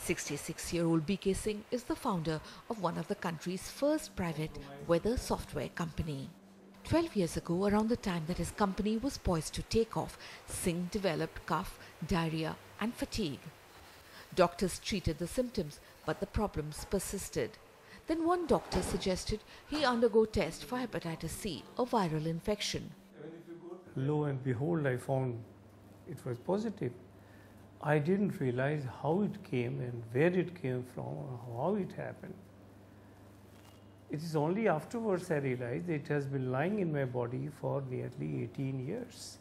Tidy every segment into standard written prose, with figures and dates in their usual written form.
66-year-old BK Singh is the founder of one of the country's first private weather software company. 12 years ago, around the time that his company was poised to take off, Singh developed cough, diarrhea and fatigue. Doctors treated the symptoms, but the problems persisted. Then one doctor suggested he undergo test for hepatitis C, a viral infection. Lo and behold, I found it was positive. I didn't realize how it came and where it came from, how it happened. It is only afterwards I realized it has been lying in my body for nearly 18 years.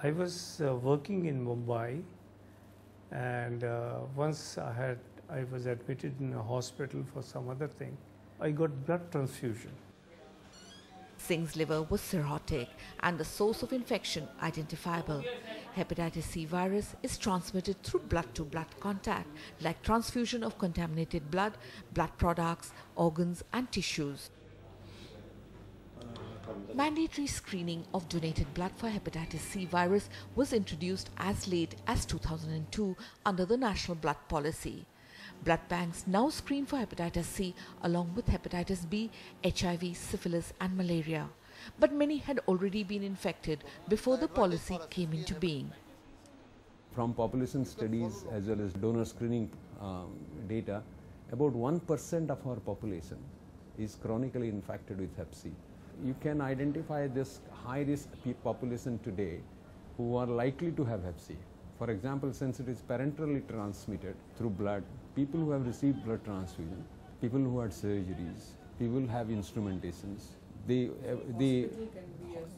I was working in Mumbai, and once I was admitted in a hospital for some other thing. I got blood transfusion. Singh's liver was cirrhotic and the source of infection identifiable. Hepatitis C virus is transmitted through blood-to-blood contact, like transfusion of contaminated blood, blood products, organs and tissues. Mandatory screening of donated blood for hepatitis C virus was introduced as late as 2002 under the National Blood Policy. Blood banks now screen for hepatitis C along with hepatitis B, HIV, syphilis and malaria. But many had already been infected before the policy came into being. From population studies as well as donor screening data, about 1% of our population is chronically infected with Hep C. You can identify this high-risk population today who are likely to have Hep C. For example, since it is parenterally transmitted through blood, people who have received blood transfusion, people who had surgeries, people who have instrumentations,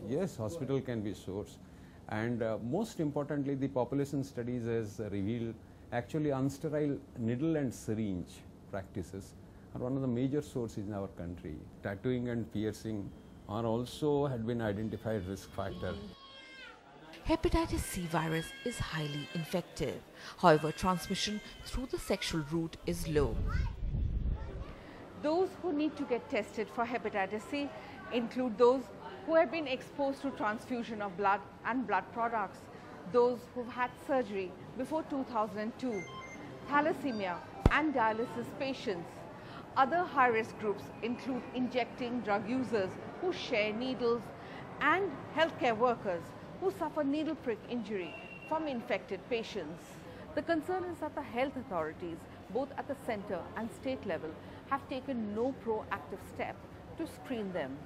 yes, hospital can be a source. And most importantly, the population studies has revealed actually unsterile needle and syringe practices are one of the major sources in our country. Tattooing and piercing are also had been identified risk factor. Hepatitis C virus is highly infective. However, transmission through the sexual route is low. Those who need to get tested for hepatitis C include those who have been exposed to transfusion of blood and blood products, those who've had surgery before 2002, thalassemia and dialysis patients. Other high-risk groups include injecting drug users who share needles and healthcare workers who suffer needle prick injury from infected patients. The concern is that the health authorities, both at the center and state level, have taken no proactive step to screen them.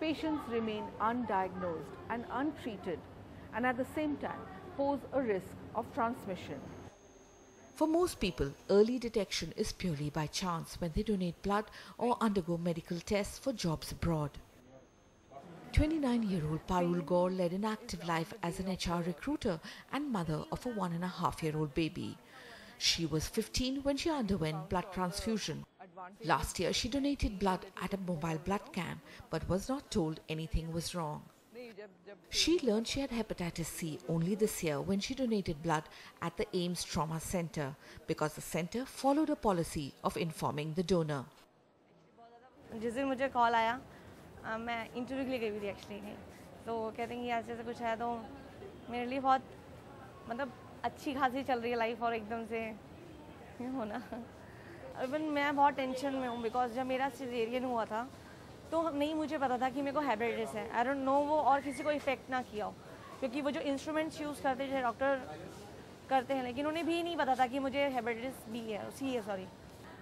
Patients remain undiagnosed and untreated, and at the same time pose a risk of transmission. For most people, early detection is purely by chance when they donate blood or undergo medical tests for jobs abroad. 29-year-old Parul Gaur led an active life as an HR recruiter and mother of a 1.5-year-old baby. She was 15 when she underwent blood transfusion. Last year, she donated blood at a mobile blood camp but was not told anything was wrong. She learned she had hepatitis C only this year when she donated blood at the AIIMS Trauma Center because the center followed a policy of informing the donor. जिस दिन मुझे call आया मैं interview के लिए गई थी actually, तो कहते हैं कि ऐसे ऐसे कुछ है, तो मेरे लिए बहुत मतलब अच्छी खासी चल रही है लाइफ और एकदम से होना। इवन मैं बहुत टेंशन में हूँ बिकॉज जब मेरा सिजेरियन हुआ था तो नहीं मुझे पता था कि मेरे को हेपेटाइटिस है। आई डोंट नो वो और किसी को इफेक्ट ना किया हो, क्योंकि वो जो इंस्ट्रूमेंट्स यूज़ करते थे डॉक्टर करते हैं, लेकिन उन्हें भी नहीं पता था कि मुझे हेपेटाइटिस बी है, सी है सॉरी।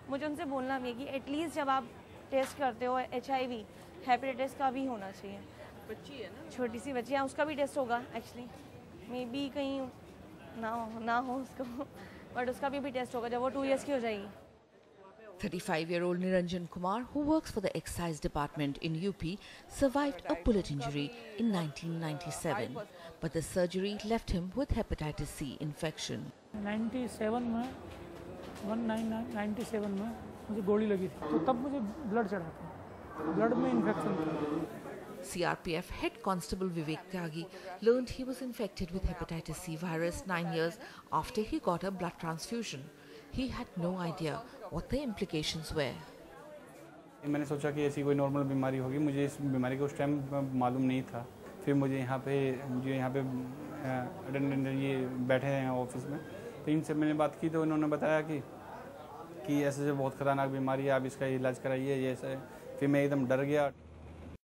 मुझे उनसे बोलना भी है कि एटलीस्ट जब आप टेस्ट करते हो HIV हेपेटाइटिस का भी होना चाहिए। बच्ची है ना, छोटी सी बच्ची है, उसका भी टेस्ट होगा एक्चुअली, मे बी कहीं ना हो उसको, बट उसका भी टेस्ट होगा जब वो 2 years की हो जाएगी। 35-year-old Niranjan Kumar, who works for the excise department in UP, survived a bullet injury in 1997, but the surgery left him with hepatitis C infection. 97 में 1997 में मुझे गोली लगी थी, तो तब मुझे ब्लड चढ़ा था, ब्लड में इन्फेक्शन था। CRPF head constable Vivek Tyagi learned he was infected with hepatitis C virus 9 years after he got a blood transfusion. He had no idea what the implications were. मैंने सोचा कि ऐसी कोई normal बीमारी होगी, मुझे इस बीमारी का उस टाइम मालूम नहीं था। फिर मुझे यहाँ पे अटेंडेंट ये बैठे हैं ऑफिस में, तो इनसे मैंने बात की तो इन्होंने बताया कि ऐसे बहुत ख़तरनाक बीमारी है, आप इसका इलाज कराइए, ये ऐसा है। फिर मैं एकदम डर गया।